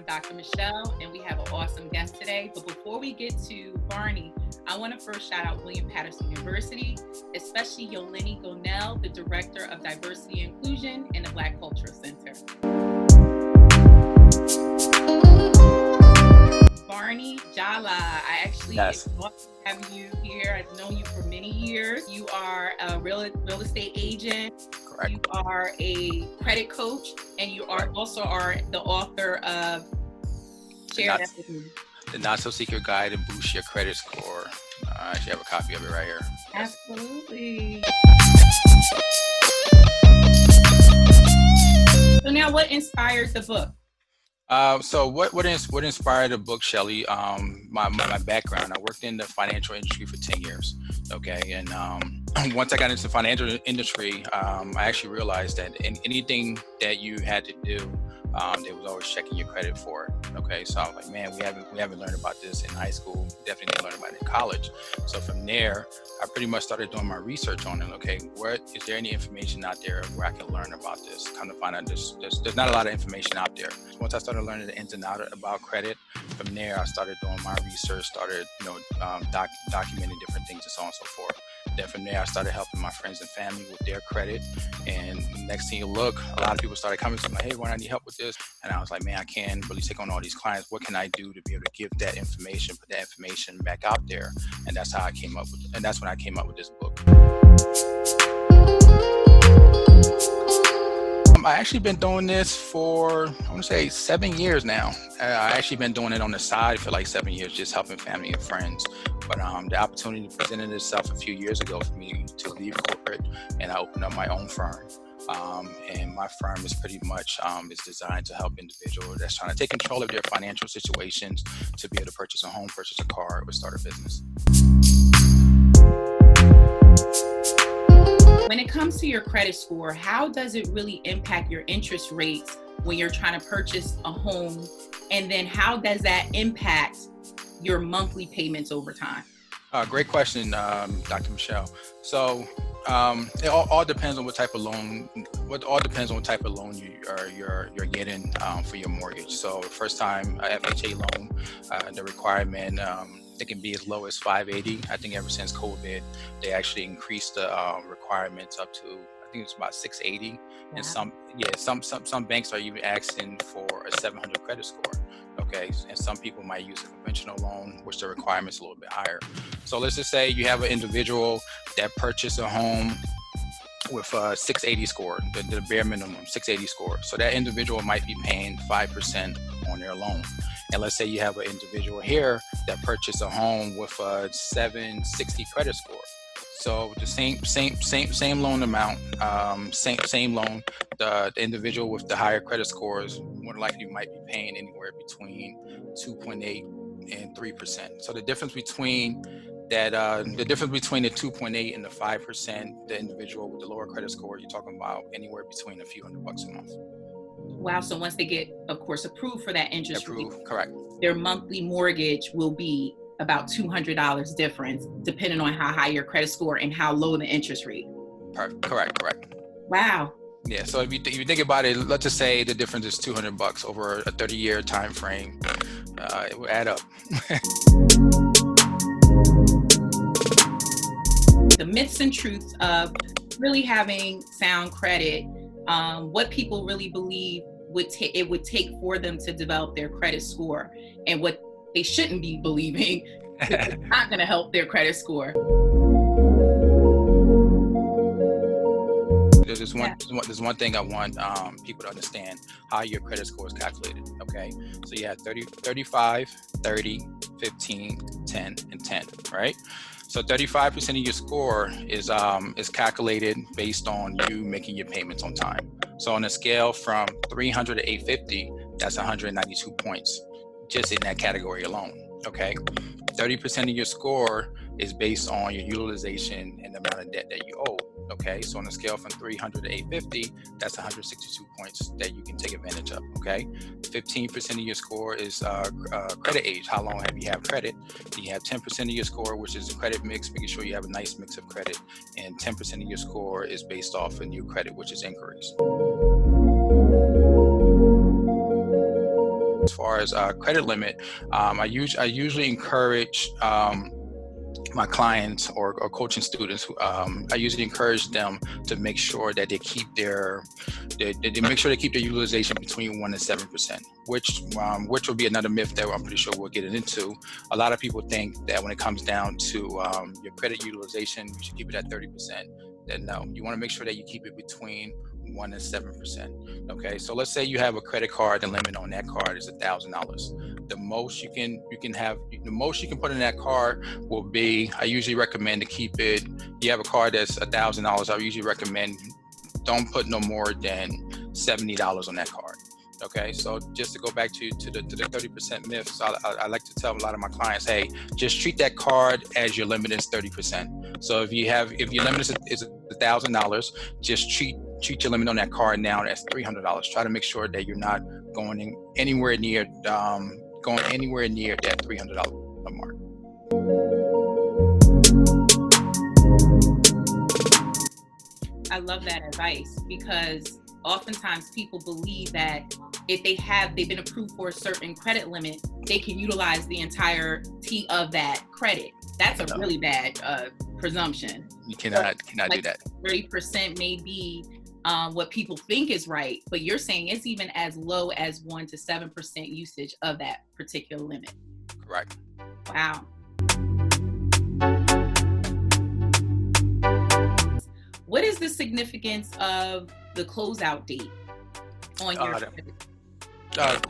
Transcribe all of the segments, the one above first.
Dr. Michelle, and we have an awesome guest today. But before we get to Varney, I want to first shout out William Paterson University, especially Yolany Gonell, the Director of Diversity and Inclusion in the Black Cultural Center. Varney, Jallah, I actually love having you here. I've known you for many years. You are a real estate agent. Correct. You are a credit coach, and you are also the author of The Not So Secret Guide to Boost Your Credit Score. I actually have a copy of it right here. Absolutely. So now, what inspired the book? So what inspired the book, Shelly? My background. I worked in the financial industry for 10 years. Okay, and once I got into the financial industry, I actually realized that anything that you had to do, they was always checking your credit for it. Okay, so I was like, man, we haven't learned about this in high school. Definitely didn't learn about it in college. So from there, I pretty much started doing my research on it. Okay, is there any information out there where I can learn about this? Come to find out, there's not a lot of information out there. Once I started learning the ins and outs about credit, from there I started doing my research, started documenting different things and so on and so forth. Then from there, I started helping my friends and family with their credit. And next thing you look, a lot of people started coming to me, hey, why do I need help with this? And I was like, man, I can't really take on all these clients. What can I do to be able to give that information, put that information back out there? And that's how I came up with it. And that's when I came up with this book. I actually been doing this for, I want to say 7 years now. I actually been doing it on the side for like 7 years, just helping family and friends. But the opportunity presented itself a few years ago for me to leave corporate, and I opened up my own firm. And my firm is pretty much is designed to help individuals that's trying to take control of their financial situations to be able to purchase a home, purchase a car, or start a business. When it comes to your credit score, how does it really impact your interest rates when you're trying to purchase a home? And then how does that impact your monthly payments over time? Great question, Dr. Michelle. So it all depends on what type of loan. You're getting for your mortgage. So first time FHA loan, the requirement. It can be as low as 580. I think ever since COVID, they actually increased the requirements up to, I think it's about 680. Yeah. And some banks are even asking for a 700 credit score. Okay, and some people might use a conventional loan, which the requirement's a little bit higher. So let's just say you have an individual that purchased a home with a 680 score, the bare minimum 680 score. So that individual might be paying 5% on their loan. And let's say you have an individual here that purchased a home with a 760 credit score. So the same loan amount, same loan. The individual with the higher credit scores more than likely might be paying anywhere between 2.8 and 3%. So the difference between that, the the 2.8 and the 5%, the individual with the lower credit score, you're talking about anywhere between a few $100 a month. Wow. So once they get, of course, approved for that interest rate, correct, their monthly mortgage will be about $200 difference, depending on how high your credit score and how low the interest rate. Correct. Wow. Yeah. So if you think about it, let's just say the difference is $200 over a 30-year time frame. It will add up. The myths and truths of really having sound credit. What people really believe it would take for them to develop their credit score, and what they shouldn't be believing is not going to help their credit score. There's one thing I want people to understand: how your credit score is calculated. Okay, so you have 35, 30, 15, 10, and 10, right? So 35% of your score is calculated based on you making your payments on time. So on a scale from 300 to 850, that's 192 points just in that category alone. Okay, 30% of your score is based on your utilization and the amount of debt that you owe. Okay, so on a scale from 300 to 850, that's 162 points that you can take advantage of. Okay, 15% of your score is credit age. How long have you had credit? You have 10% of your score, which is a credit mix, making sure you have a nice mix of credit, and 10% of your score is based off a new credit, which is inquiries. as far as credit limit, I usually encourage my clients or coaching students, I usually encourage them to make sure that they keep their utilization between 1% and 7%, which will be another myth that I'm pretty sure we'll get into. A lot of people think that when it comes down to your credit utilization, you should keep it at 30%. Then no, you want to make sure that you keep it between 1% and 7%. Okay, so let's say you have a credit card, the limit on that card is $1,000. The most you can put in that card will be, I usually recommend to keep it, you have a card that's $1,000, I usually recommend don't put no more than $70 on that card. Okay, so just to go back to the 30% myths, I like to tell a lot of my clients, hey, just treat that card as your limit is 30%. So if your limit is $1,000, just treat your limit on that card now as $300. Try to make sure that you're not going anywhere near that $300 mark. I love that advice, because oftentimes people believe that if they've been approved for a certain credit limit, they can utilize the entirety of that credit. That's a really bad presumption. You cannot do that. 30% may be what people think is right, but you're saying it's even as low as 1% to 7% usage of that particular limit. Correct. Wow. What is the significance of the closeout date on your credit?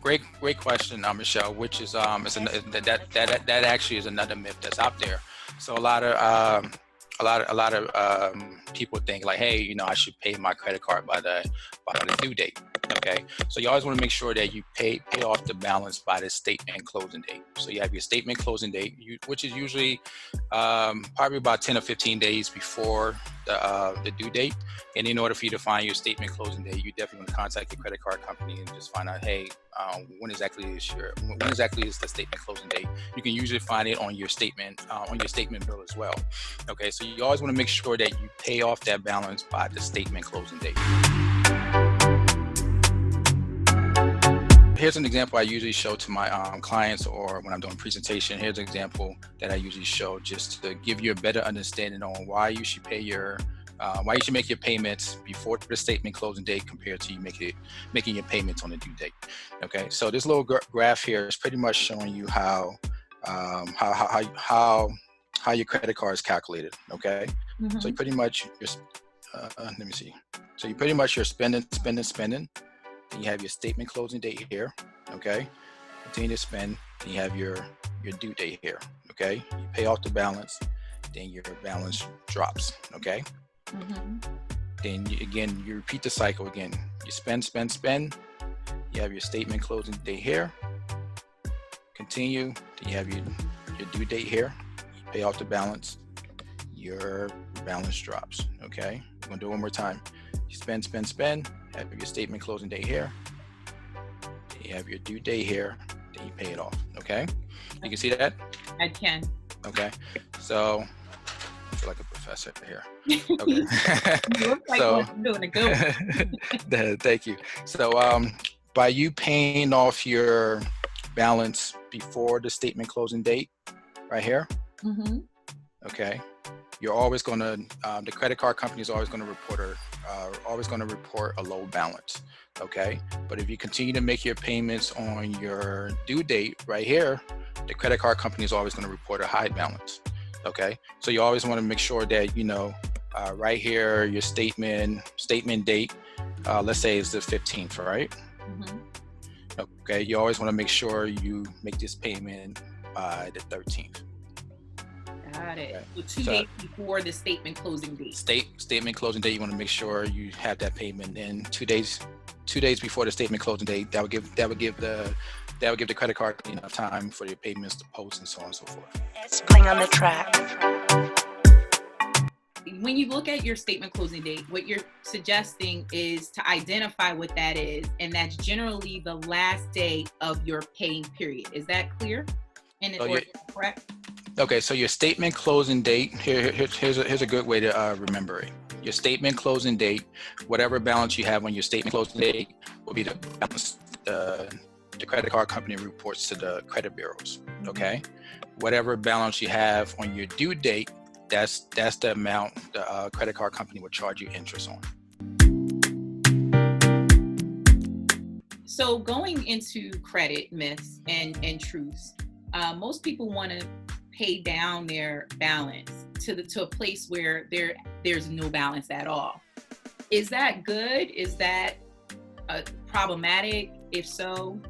Great question, Michelle. Which is that actually is another myth that's out there. So a lot of people think like, hey, I should pay my credit card by the due date. Okay, so you always want to make sure that you pay off the balance by the statement closing date. So you have your statement closing date, which is usually probably about 10 or 15 days before the due date. And in order for you to find your statement closing date, you definitely want to contact your credit card company and just find out, hey, when exactly is the statement closing date? You can usually find it on your statement bill as well. Okay, so you always want to make sure that you pay off that balance by the statement closing date. Here's an example I usually show to my clients, or when I'm doing a presentation. Here's an example that I usually show just to give you a better understanding on why you should make your payments before the statement closing date compared to you making your payments on the due date. Okay, so this little graph here is pretty much showing you how your credit card is calculated. Okay, so you pretty much you're spending. Then you have your statement closing date here. Okay, continue to spend. Then you have your due date here. Okay, you pay off the balance, then your balance drops. Okay. Then you repeat the cycle again. You spend. You have your statement closing date here. Continue. Then you have your due date here. You pay off the balance. Your balance drops. Okay. I'm gonna do it one more time. You spend. Have your statement closing date here. Then you have your due date here. Then you pay it off. Okay. You can see that? I can. Okay. So I feel like a professor here. Okay. You look like you're doing a good one. Thank you. So by you paying off your balance before the statement closing date, right here. Okay. You're always going to, the credit card company is always going to report a low balance. Okay. But if you continue to make your payments on your due date right here, the credit card company is always going to report a high balance. Okay. So you always want to make sure that, right here, your statement date, let's say it's the 15th, right? Okay. You always want to make sure you make this payment by the 13th. Got it. Okay. So 2 days before the statement closing date. Statement closing date. You want to make sure you have that payment in 2 days. 2 days before the statement closing date. That would give the credit card enough time for your payments to post and so on and so forth. It's playing on the track. When you look at your statement closing date, what you're suggesting is to identify what that is, and that's generally the last day of your paying period. Is that clear? And correct? Okay, so your statement closing date, here's a good way to remember it. Your statement closing date, whatever balance you have on your statement closing date will be the balance the credit card company reports to the credit bureaus. Okay, whatever balance you have on your due date, that's the amount the credit card company will charge you interest on. So going into credit myths and truths, most people want to pay down their balance to a place where there's no balance at all. Is that good? Is that problematic? If so?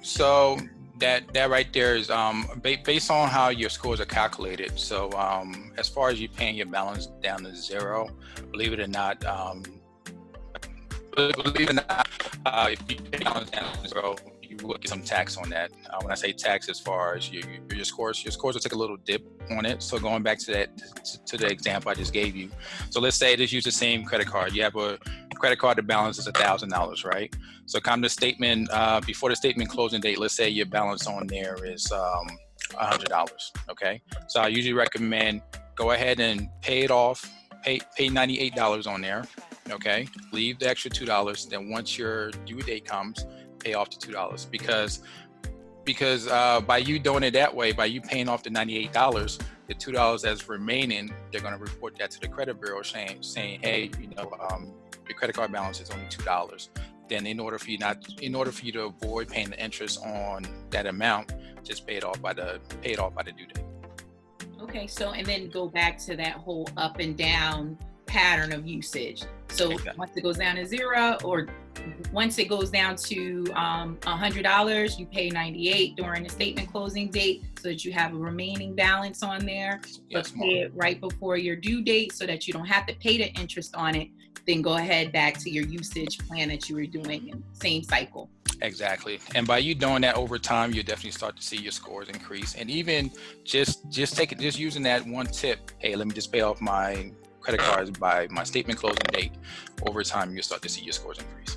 So that right there is based on how your scores are calculated. So as far as you paying your balance down to zero, believe it or not, if you pay balance down to zero, you will get some tax on that. When I say tax, as far as your scores will take a little dip on it. So going back to the example I just gave you. So let's say just use the same credit card. You have a credit card, the balance is $1,000, right? So come the statement before the statement closing date. Let's say your balance on there is $100. Okay. So I usually recommend go ahead and pay it off. Pay $98 on there. Okay. Leave the extra $2. Then once your due date comes, pay off the $2 because by you doing it that way, by you paying off the $98, the $2 that's remaining, they're going to report that to the credit bureau saying, hey, your credit card balance is only $2. Then in order for you to avoid paying the interest on that amount, just pay it off by the due date. Okay, so and then go back to that whole up and down pattern of usage. So exactly. Once it goes down to zero, or once it goes down to $100, you pay $98 during the statement closing date, so that you have a remaining balance on there. Yes, but pay it right before your due date, so that you don't have to pay the interest on it. Then go ahead back to your usage plan that you were doing in the same cycle. Exactly. And by you doing that over time, you definitely start to see your scores increase. And even just using that one tip, hey, let me just pay off my credit cards by my statement closing date, over time you'll start to see your scores increase.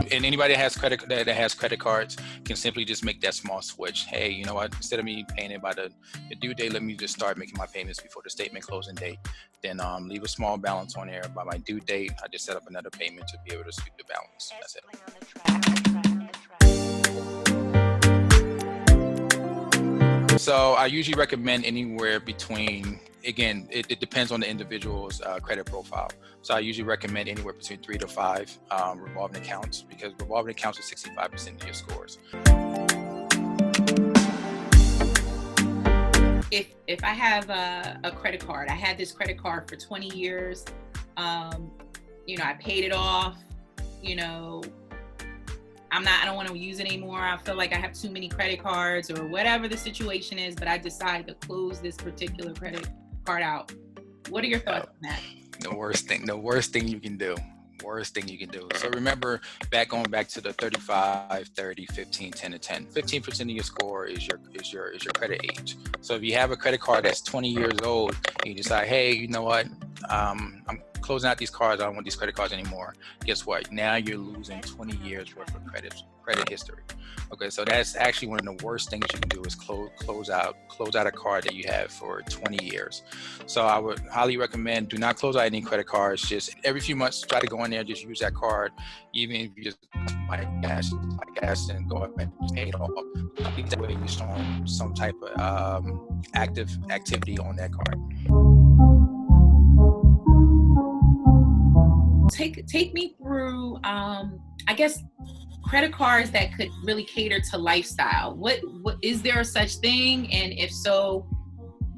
And anybody that has credit cards can simply just make that small switch. Hey, you know what? Instead of me paying it by the due date, let me just start making my payments before the statement closing date. Then leave a small balance on there. By my due date, I just set up another payment to be able to sweep the balance. That's it. So I usually recommend anywhere between, again, it depends on the individual's credit profile. So I usually recommend anywhere between 3 to 5 revolving accounts, because revolving accounts are 65% of your scores. If I have a credit card, I had this credit card for 20 years, I paid it off, I don't want to use it anymore. I feel like I have too many credit cards or whatever the situation is, but I decided to close this particular credit card out. What are your thoughts on that? The worst thing you can do. So remember, going back to the 35, 30, 15, 10 to 10. 15% of your score is your credit age. So if you have a credit card that's 20 years old and you decide, hey, you know what? I'm closing out these cards. I don't want these credit cards anymore. Guess what? Now you're losing 20 years worth of credit history. Okay, so that's actually one of the worst things you can do is close out a card that you have for 20 years. So I would highly recommend do not close out any credit cards. Just every few months, try to go in there, just use that card. Even if you just buy gas and go up and pay it off. I think that way you're showing some type of activity on that card. Take me through, I guess, credit cards that could really cater to lifestyle. What is there such thing? And if so,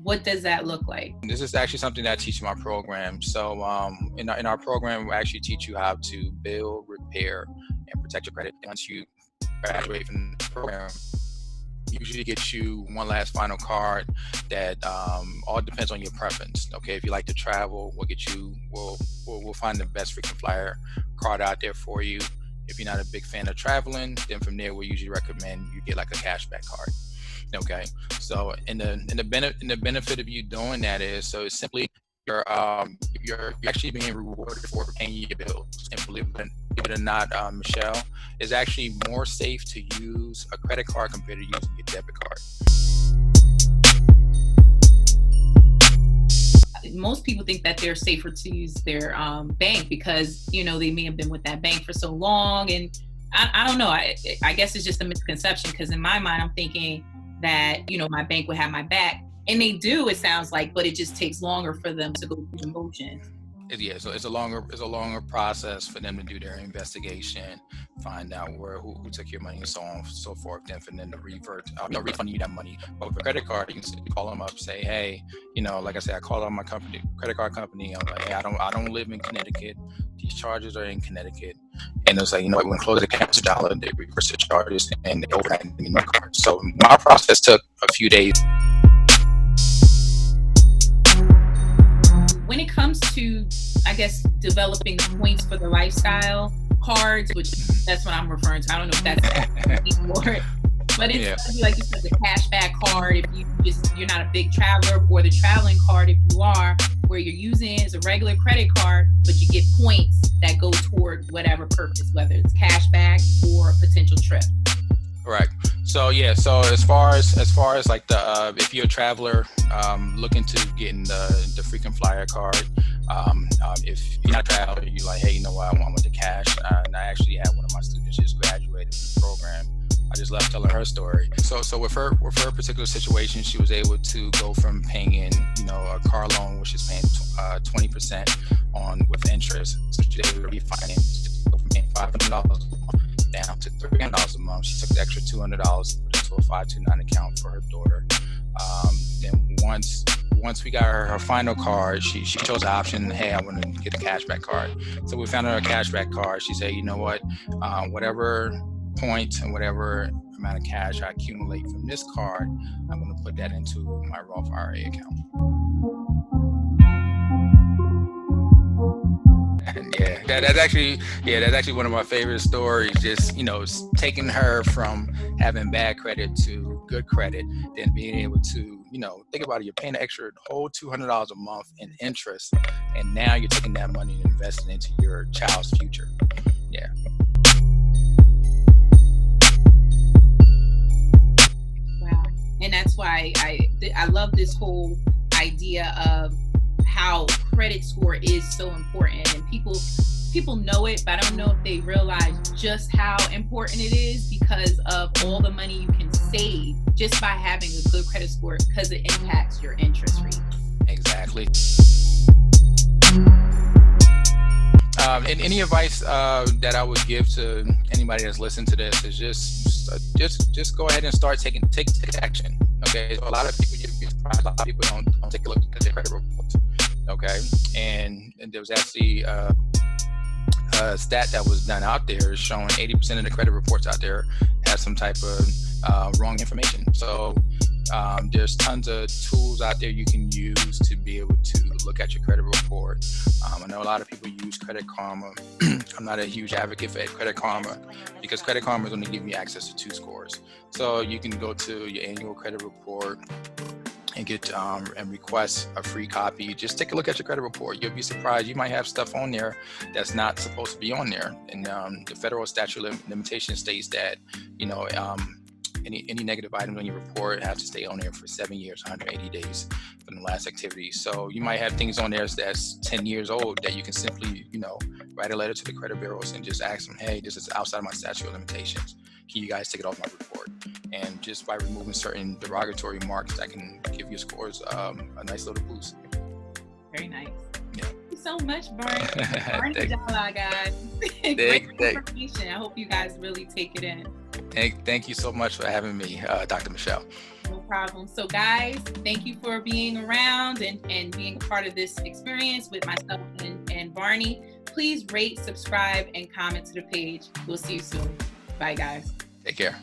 what does that look like? This is actually something that I teach in my program. So in our program, we actually teach you how to build, repair, and protect your credit. Once you graduate from the program, usually get you one last final card that all depends on your preference. Okay, if you like to travel, we'll find the best frequent flyer card out there for you. If you're not a big fan of traveling, then from there we usually recommend you get like a cashback card. Okay, so and the benefit of you doing that is, so it's simply you're actually being rewarded for paying your bills. And believe it or not, Michelle, it's actually more safe to use a credit card compared to using your debit card. most people think that they're safer to use their bank because, you know, they may have been with that bank for so long. And I don't know. I guess it's just a misconception because in my mind, I'm thinking that, you know, my bank would have my back. And they do, it sounds like, but it just takes longer for them to go through the motions. Yeah, so it's a longer process for them to do their investigation, find out who took your money and so on and so forth, then for them to refund you that money. But with a credit card, you can simply call them up, say, hey, you know, like I said, I called on my credit card company. I'm like, hey, I don't live in Connecticut. These charges are in Connecticut. And it's like, you know, when we close the account to Jallah, they reverse the charges and they overnight me my card. So my process took a few days. When it comes to, I guess, developing points for the lifestyle cards, which that's what I'm referring to. I don't know if that's for it, but it's like you said, the cashback card. If you're not a big traveler, or the traveling card if you are, where you're using it as a regular credit card, but you get points that go toward whatever purpose, whether it's cashback or a potential trip. Correct. So yeah, so as far as like the if you're a traveler looking to getting the frequent flyer card, if you're not a traveler, you're like, hey, you know what, I want the cash. And I actually had one of my students just graduated from the program. I just left telling her story. So with her particular situation, she was able to go from paying, you know, a car loan, which is paying 20% on with interest. So she was able to refinance, go from paying $500 a month down to $300 a month. She took the extra $200 and put it into a 529 account for her daughter. Then once we got her final card, she chose the option, hey, I want to get a cashback card. So we found her a cashback card. She said, you know what, whatever points and whatever amount of cash I accumulate from this card, I'm going to put that into my Roth IRA account. And that's actually one of my favorite stories. Just, you know, taking her from having bad credit to good credit, then being able to, you know, think about it, you're paying an extra whole $200 a month in interest, and now you're taking that money and investing into your child's future. Yeah. Wow. And that's why I love this whole idea of how credit score is so important, and people know it, but I don't know if they realize just how important it is because of all the money you can save just by having a good credit score, because it impacts your interest rate. Exactly. And any advice that I would give to anybody that's listening to this is just go ahead and start take action. Okay, so a lot of people, you'd be surprised, a lot of people don't take a look at their credit reports. Okay, and there was actually a stat that was done out there showing 80% of the credit reports out there have some type of wrong information. So there's tons of tools out there you can use to be able to look at your credit report. I know a lot of people use Credit Karma. I'm not a huge advocate for Credit Karma because Credit Karma is going to give you access to 2 scores. So you can go to your annual credit report and get and request a free copy. Just take a look at your credit report. You'll be surprised. You might have stuff on there that's not supposed to be on there. And the federal statute limitation states that, you know, any negative items on your report have to stay on there for 7 years, 180 days from the last activity. So you might have things on there that's 10 years old that you can simply, you know, write a letter to the credit bureaus and just ask them, hey, this is outside my statute of limitations. Can you guys take it off my report? And just by removing certain derogatory marks, that can give your scores a nice little boost. Very nice. Yeah. Thank you so much, Varney. Varney Jallah, guys. Great information. I hope you guys really take it in. Thank you so much for having me, Dr. Michelle. No problem. So guys, thank you for being around and being a part of this experience with myself and Varney. Please rate, subscribe, and comment to the page. We'll see you soon. Bye, guys. Take care.